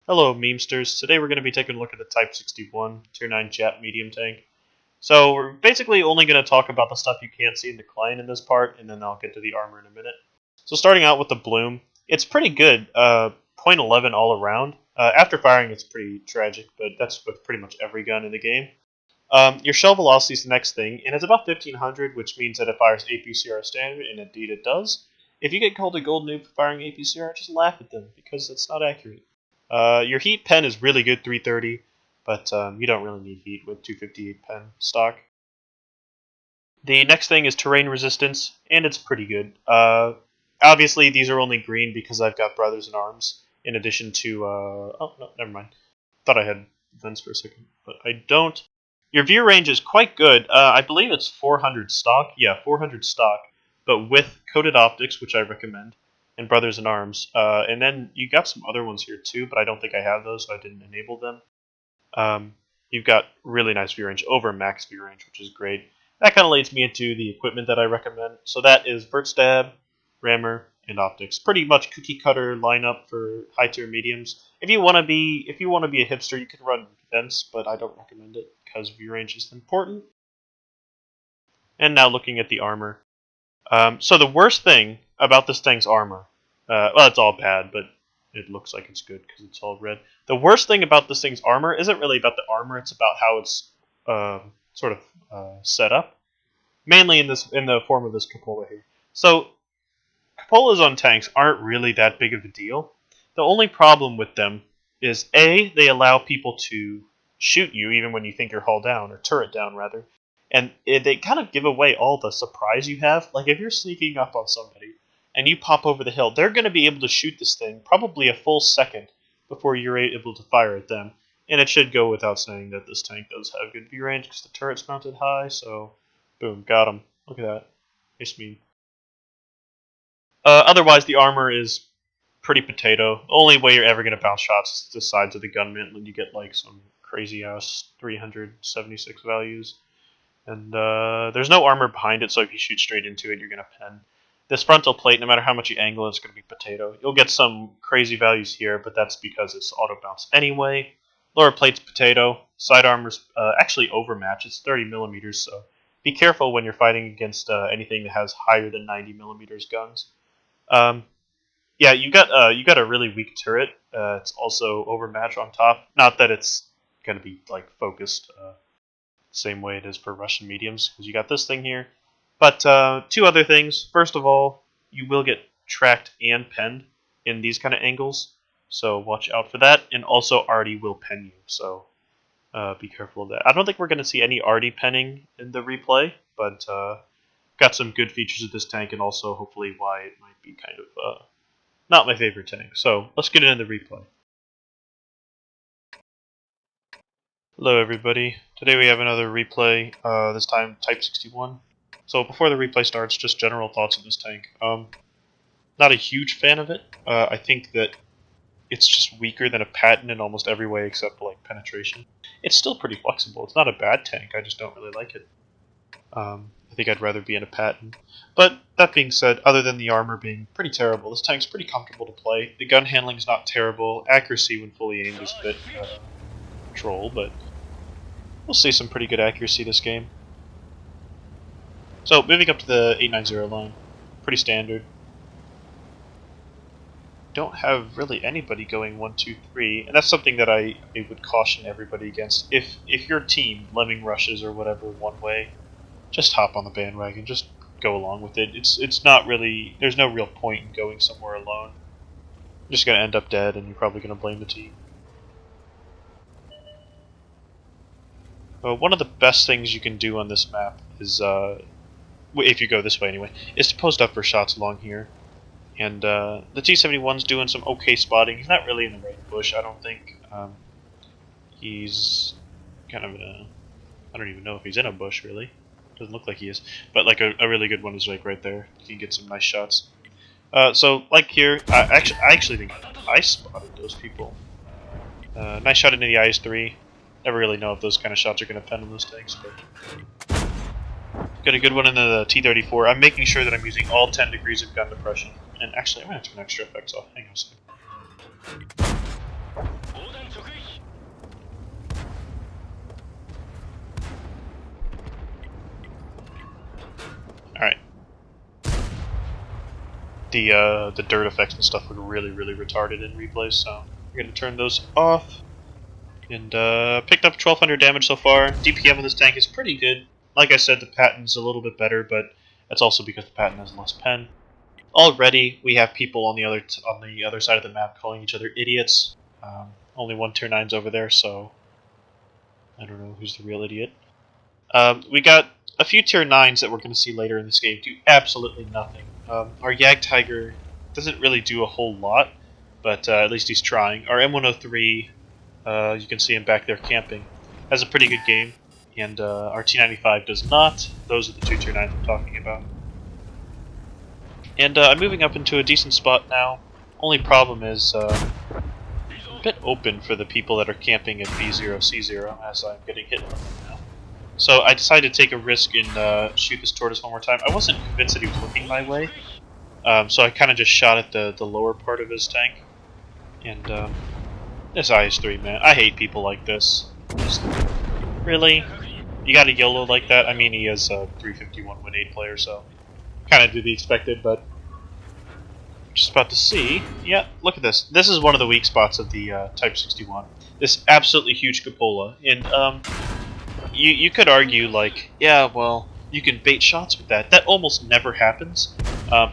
Hello, memesters. Today we're going to be taking a look at the Type 61 Tier 9 Jap medium tank. So we're basically only going to talk about the stuff you can't see in the client in this part, and then I'll get to the armor in a minute. So starting out with the bloom, it's pretty good. .11 all around. After firing, it's pretty tragic, but that's with pretty much every gun in the game. Your shell velocity is the next thing, and it's about 1500, which means that it fires APCR standard, and indeed it does. If you get called a gold noob for firing APCR, just laugh at them, because it's not accurate. Your heat pen is really good, 330, but you don't really need heat with 258 pen stock. The next thing is terrain resistance, and it's pretty good. Obviously, these are only green because I've got Brothers in Arms, in addition to... oh, no, never mind. Thought I had vents for a second, but I don't. Your view range is quite good. I believe it's 400 stock. Yeah, 400 stock, but with coated optics, which I recommend, and Brothers in Arms. And then you got some other ones here too, but I don't think I have those, so I didn't enable them. You've got really nice view range, over max view range, which is great. That kind of leads me into the equipment that I recommend. So that is Vert Stab, Rammer, and Optics. Pretty much cookie cutter lineup for high tier mediums. If you want to be a hipster, you can run vents, but I don't recommend it because view range is important. And now looking at the armor. So the worst thing about this thing's armor, well, it's all bad, but it looks like it's good because it's all red. The worst thing about this thing's armor isn't really about the armor; it's about how it's sort of set up, mainly in the form of this cupola here. So cupolas on tanks aren't really that big of a deal. The only problem with them is A, they allow people to shoot you even when you think you're hull down, or turret down rather. And they kind of give away all the surprise you have. Like if you're sneaking up on somebody and you pop over the hill, they're going to be able to shoot this thing probably a full second before you're able to fire at them. And it should go without saying that this tank does have good view range because the turret's mounted high. So, boom, got him. Look at that. Nice mean. Otherwise, the armor is pretty potato. The only way you're ever going to bounce shots is the sides of the gunman when you get like some crazy ass 376 values. And there's no armor behind it, so if you shoot straight into it, you're going to pen. This frontal plate, no matter how much you angle, it's going to be potato. You'll get some crazy values here, but that's because it's auto bounce anyway. Lower plate's potato. Side armor's actually overmatch. It's 30 millimeters, so be careful when you're fighting against anything that has higher than 90 millimeters guns. Yeah, you got a really weak turret. It's also overmatch on top. Not that it's going to be like focused. Same way it is for Russian mediums, because you got this thing here. But two other things. First of all, you will get tracked and penned in these kind of angles, so watch out for that. And also, Arty will pen you, so be careful of that. I don't think we're going to see any Arty penning in the replay, but got some good features of this tank, and also hopefully why it might be kind of not my favorite tank. So let's get into the replay. Hello everybody, today we have another replay, this time Type 61. So before the replay starts, just general thoughts on this tank. Not a huge fan of it. I think that it's just weaker than a Patton in almost every way except for like penetration. It's still pretty flexible, it's not a bad tank, I just don't really like it. I think I'd rather be in a Patton. But that being said, other than the armor being pretty terrible, this tank's pretty comfortable to play. The gun handling's not terrible, accuracy when fully aimed is a bit troll, but we'll see some pretty good accuracy this game. So, moving up to the 890 line. Pretty standard. Don't have really anybody going 1, 2, 3, and that's something that I would caution everybody against. If your team lemming rushes or whatever one way, just hop on the bandwagon, just go along with it. It's not really, there's no real point in going somewhere alone. You're just going to end up dead, and you're probably going to blame the team. One of the best things you can do on this map is, if you go this way anyway, is to post up for shots along here. And the T-71's doing some okay spotting. He's not really in the right bush, I don't think. He's kind of in a... I don't even know if he's in a bush, really. Doesn't look like he is. But like a really good one is like right there. You can get some nice shots. So, like here, I actually think I spotted those people. Nice shot into the IS-3. Never really know if those kind of shots are going to pen on those tanks, but got a good one in the T-34. I'm making sure that I'm using all 10 degrees of gun depression. And actually, I'm going to turn extra effects off. Hang on a second. the dirt effects and stuff look really, really retarded in replays, so we're going to turn those off. And picked up 1200 damage so far. DPM of this tank is pretty good. Like I said, the Patton's a little bit better, but that's also because the Patton has less pen. Already, we have people on the other side of the map calling each other idiots. Only one tier 9's over there, so I don't know who's the real idiot. We got a few tier 9s that we're going to see later in this game do absolutely nothing. Our Jagdtiger doesn't really do a whole lot, but at least he's trying. Our M103, you can see him back there camping, has a pretty good game, and our T95 does not. Those are the two tier 9s I'm talking about. And I'm moving up into a decent spot now. Only problem is a bit open for the people that are camping at B0, C0, as I'm getting hit from them now. So I decided to take a risk and shoot this tortoise one more time. I wasn't convinced that he was looking my way, so I kind of just shot at the lower part of his tank. And this IS-3, man, I hate people like this. Just, really? You got a YOLO like that? I mean, he is a 351 win 8 player, so kind of to be expected, but just about to see. Yeah, look at this. This is one of the weak spots of the Type 61. This absolutely huge cupola. And you could argue, like, yeah, well, you can bait shots with that. That almost never happens.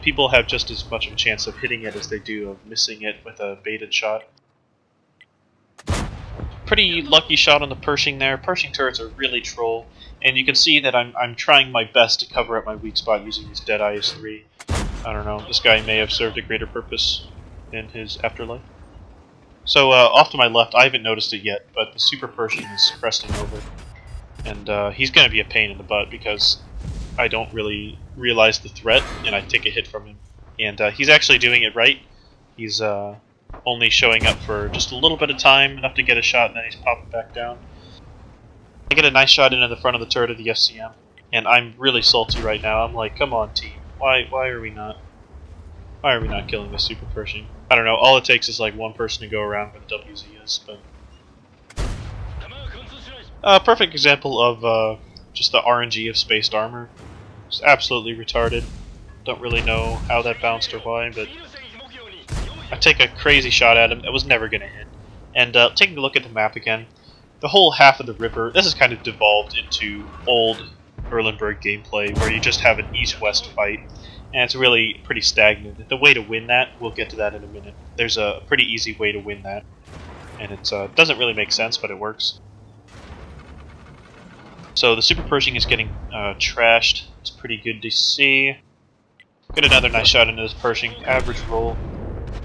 People have just as much of a chance of hitting it as they do of missing it with a baited shot. Pretty lucky shot on the Pershing there. Pershing turrets are really troll, and you can see that I'm trying my best to cover up my weak spot using this dead IS-3. I don't know, this guy may have served a greater purpose in his afterlife. So off to my left, I haven't noticed it yet, but the Super Pershing is cresting over. And he's going to be a pain in the butt because I don't really realize the threat, and I take a hit from him. And he's actually doing it right. He's only showing up for just a little bit of time, enough to get a shot, and then he's popping back down. I get a nice shot into the front of the turret of the FCM, and I'm really salty right now. I'm like, come on, team. Why are we not killing this Super Pershing? I don't know. All it takes is like one person to go around with WZS, but perfect example of just the RNG of spaced armor. It's absolutely retarded. Don't really know how that bounced or why, but I take a crazy shot at him that was never going to hit. And taking a look at the map again, the whole half of the river, this has kind of devolved into old Erlenberg gameplay where you just have an east-west fight, and it's really pretty stagnant. The way to win that, we'll get to that in a minute. There's a pretty easy way to win that, and it doesn't really make sense, but it works. So the Super Pershing is getting trashed. It's pretty good to see. Get another nice shot into this Pershing. Average roll.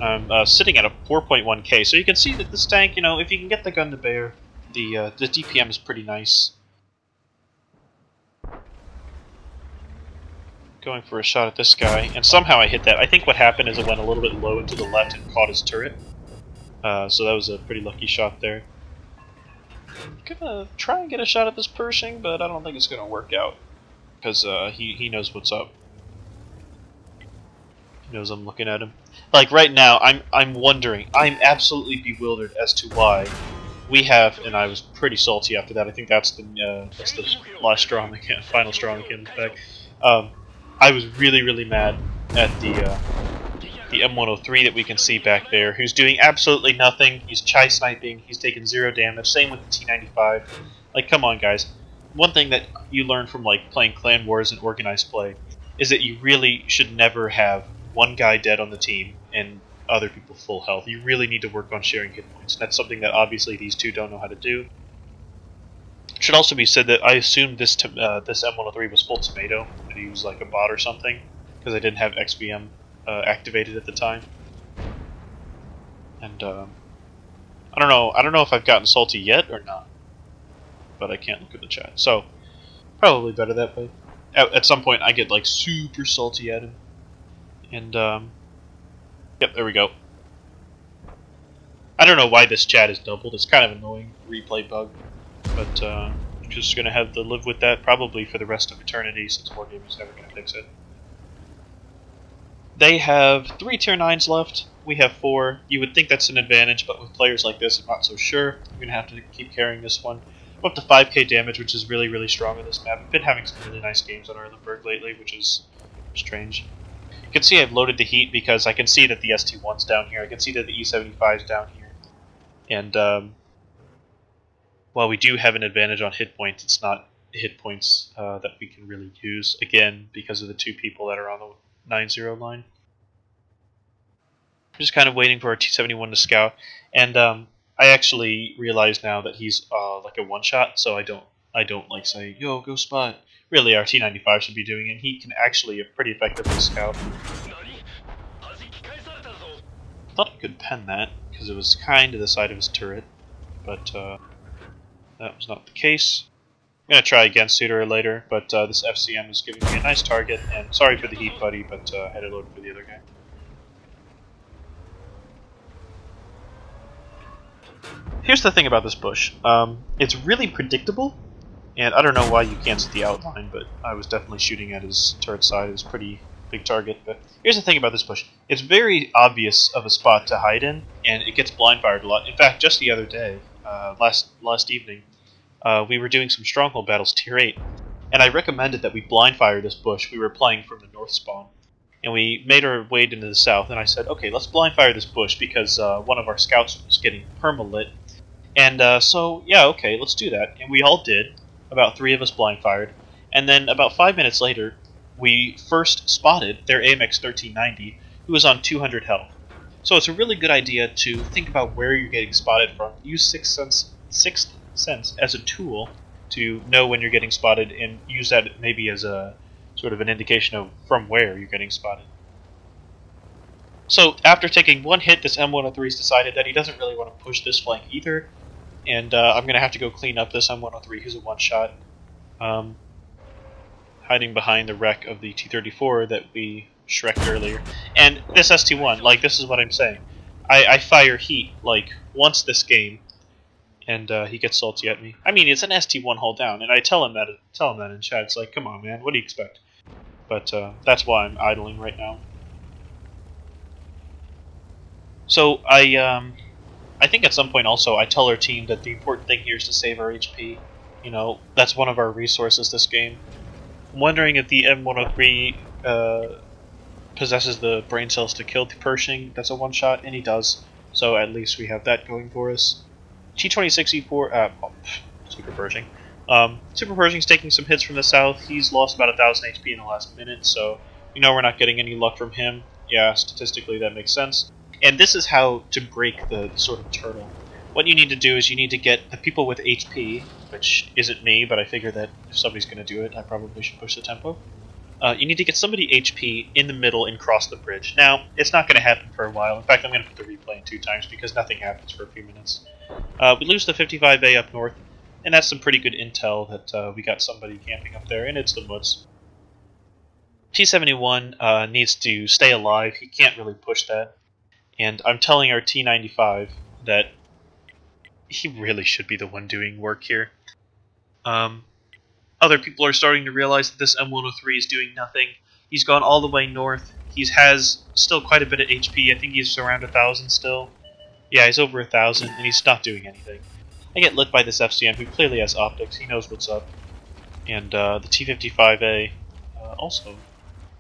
I'm sitting at a 4.1k, so you can see that this tank, you know, if you can get the gun to bear, the DPM is pretty nice. Going for a shot at this guy, and somehow I hit that. I think what happened is it went a little bit low and to the left and caught his turret. So that was a pretty lucky shot there. I'm gonna try and get a shot at this Pershing, but I don't think it's gonna work out. Because he knows what's up. He knows I'm looking at him. Like right now, I'm wondering, I'm absolutely bewildered as to why we have, and I was pretty salty after that. I think that's the last straw on the can, final straw on the camel's back. I was really mad at the M103 that we can see back there, who's doing absolutely nothing. He's chai sniping. He's taking 0 damage. Same with the T95. Like, come on, guys. One thing that you learn from like playing Clan Wars and organized play is that you really should never have one guy dead on the team and other people full health. You really need to work on sharing hit points. That's something that obviously these two don't know how to do. It should also be said that I assumed this M103 was full tomato, that he was like a bot or something, because I didn't have XVM activated at the time. And I don't know if I've gotten salty yet or not, but I can't look at the chat. So probably better that way. At some point I get like super salty at him, and yep, there we go. I don't know why this chat is doubled. It's kind of annoying replay bug, but just gonna have to live with that probably for the rest of eternity, since Wargamer's never gonna fix it. They have 3 tier 9s left. We have 4. You would think that's an advantage, but with players like this, I'm not so sure. You're gonna have to keep carrying this one. Up to 5k damage, which is really strong on this map. I've been having some really nice games on Erlenberg lately, which is strange. You can see I've loaded the heat because I can see that the ST1's down here. I can see that the E75's down here. And while we do have an advantage on hit points, it's not hit points that we can really use, again, because of the two people that are on the 9-0 line. I'm just kind of waiting for our T-71 to scout, and I actually realize now that he's like a one-shot, so I don't like say, yo, go spot. Really, our T-95 should be doing it. He can actually pretty effectively scout. I thought I could pen that, because it was kind of the side of his turret, but that was not the case. I'm going to try again sooner or later, but this FCM is giving me a nice target, and sorry for the heat, buddy, but I had it loaded for the other guy. Here's the thing about this bush. It's really predictable, and I don't know why you can't see the outline, but I was definitely shooting at his turret side. It was a pretty big target, but here's the thing about this bush. It's very obvious of a spot to hide in, and it gets blind fired a lot. In fact, just the other day, last evening, we were doing some stronghold battles tier 8, and I recommended that we blind fire this bush. We were playing from the north spawn, and we made our way into the south, and I said, okay, let's blind fire this bush because one of our scouts was getting perma-lit. And so, yeah, okay, let's do that. And we all did. About 3 of us blind fired. And then about 5 minutes later, we first spotted their AMX 1390, who was on 200 health. So it's a really good idea to think about where you're getting spotted from. Use Sixth Sense as a tool to know when you're getting spotted, and use that maybe as a sort of an indication of from where you're getting spotted. So after taking one hit, this M103's decided that he doesn't really want to push this flank either, and I'm going to have to go clean up this M103 who's a one-shot, hiding behind the wreck of the T-34 that we shreked earlier. And this ST1, like, this is what I'm saying. I fire heat, like, once this game, and he gets salty at me. I mean, it's an ST1 hull down, and I tell him that in chat. It's like, come on, man, what do you expect? But that's why I'm idling right now. So I think at some point also I tell our team that the important thing here is to save our HP. You know, that's one of our resources this game. I'm wondering if the M103 possesses the brain cells to kill the Pershing. That's a one-shot, and he does. So at least we have that going for us. T26E4, Super Pershing. Super Pershing's taking some hits from the south. He's lost about 1,000 HP in the last minute, so we know we're not getting any luck from him. Yeah, statistically that makes sense. And this is how to break the sort of turtle. What you need to do is you need to get the people with HP, which isn't me, but I figure that if somebody's going to do it, I probably should push the tempo. You need to get somebody HP in the middle and cross the bridge. Now, it's not going to happen for a while. In fact, I'm going to put the replay in 2 times because nothing happens for a few minutes. We lose the 55A up north, and that's some pretty good intel that we got somebody camping up there, and it's the Moods. T-71 needs to stay alive. He can't really push that. And I'm telling our T-95 that he really should be the one doing work here. Other people are starting to realize that this M103 is doing nothing. He's gone all the way north. He has still quite a bit of HP. I think he's around 1,000 still. Yeah, he's over 1,000, and he's not doing anything. I get lit by this FCM, who clearly has optics. He knows what's up. And the T-55A also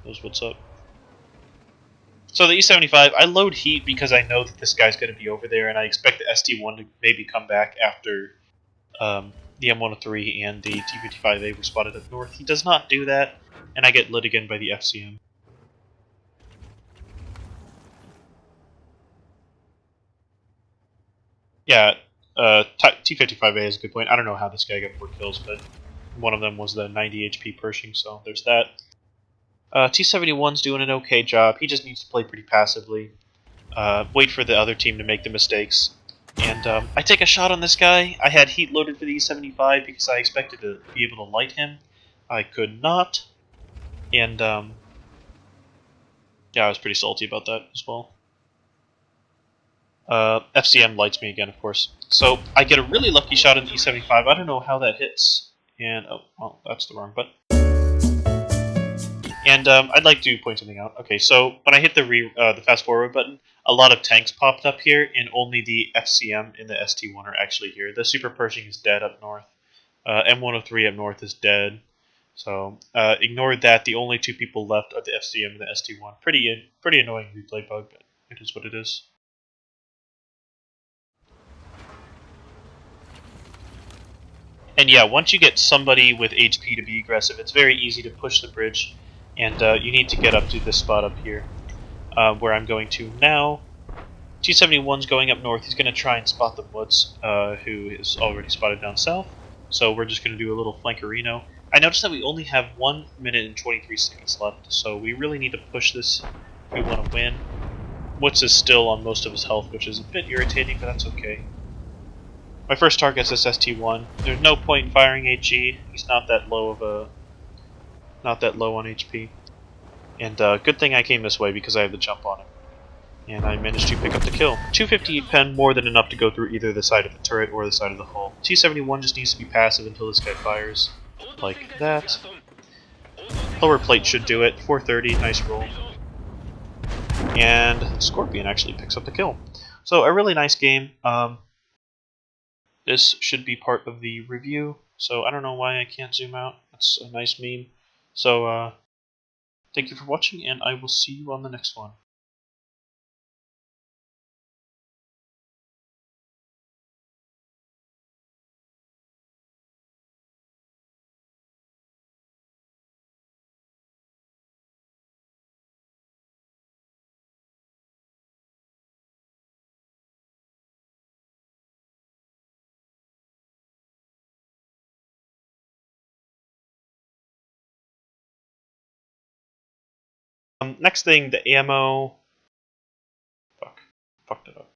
knows what's up. So the E-75, I load heat because I know that this guy's going to be over there, and I expect the ST-1 to maybe come back after the M103 and the T-55A were spotted up north. He does not do that, and I get lit again by the FCM. Yeah, T-55A is a good point. I don't know how this guy got 4 kills, but one of them was the 90 HP Pershing, so there's that. T-71's doing an okay job. He just needs to play pretty passively. Wait for the other team to make the mistakes. And I take a shot on this guy. I had heat loaded for the E-75 because I expected to be able to light him. I could not. And yeah, I was pretty salty about that as well. FCM lights me again, of course. So I get a really lucky shot in the E-75. I don't know how that hits. And, oh, well, that's the wrong button. And I'd like to point something out. Okay, so when I hit the fast forward button, a lot of tanks popped up here, and only the FCM and the ST1 are actually here. The Super Pershing is dead up north. M103 up north is dead. So ignore that. The only two people left are the FCM and the ST1. Pretty annoying replay bug, but it is what it is. And yeah, once you get somebody with HP to be aggressive, it's very easy to push the bridge, and you need to get up to this spot up here, where I'm going to now. T-71's going up north. He's going to try and spot the Woods, who is already spotted down south. So we're just going to do a little flankerino. I noticed that we only have 1 minute and 23 seconds left, so we really need to push this if we want to win. Woods is still on most of his health, which is a bit irritating, but that's okay. My first target is this ST1. There's no point in firing HE. He's not that low on HP. And good thing I came this way because I have the jump on him. And I managed to pick up the kill. 258 pen, more than enough to go through either the side of the turret or the side of the hull. T-71 just needs to be passive until this guy fires. Like that. Lower plate should do it. 430, nice roll. And Scorpion actually picks up the kill. So a really nice game. This should be part of the review. So I don't know why I can't zoom out. That's a nice meme. So thank you for watching, and I will see you on the next one. Next thing, the ammo. Fuck. Fucked it up.